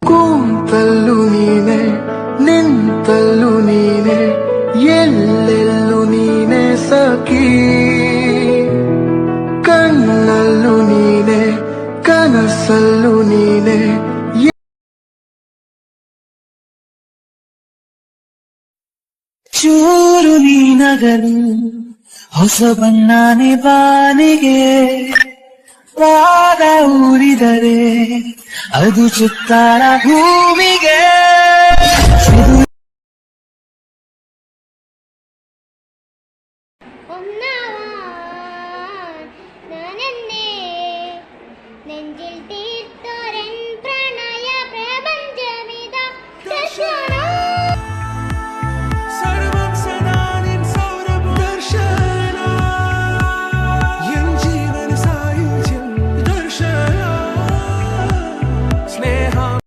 ಕೂತಲ್ಲು ನೀನೆ ನಿಂತಲ್ಲು ನೀನೆ ಎಲ್ಲೆಲ್ಲು ನೀನೆ ಸಖಿ ಕಣ್ಣಲ್ಲು ನೀನೆ ಕನಸಲ್ಲು ನೀನೆ ಚೂರು ನೀನಗಲು ಹೊಸ ಬಣ್ಣನೆ ಬಾನಿಗೆ ವಾದ ಊರಿದರೆ ಅದು ಚಿತ್ತಾರ ಭೂಮಿಗೆ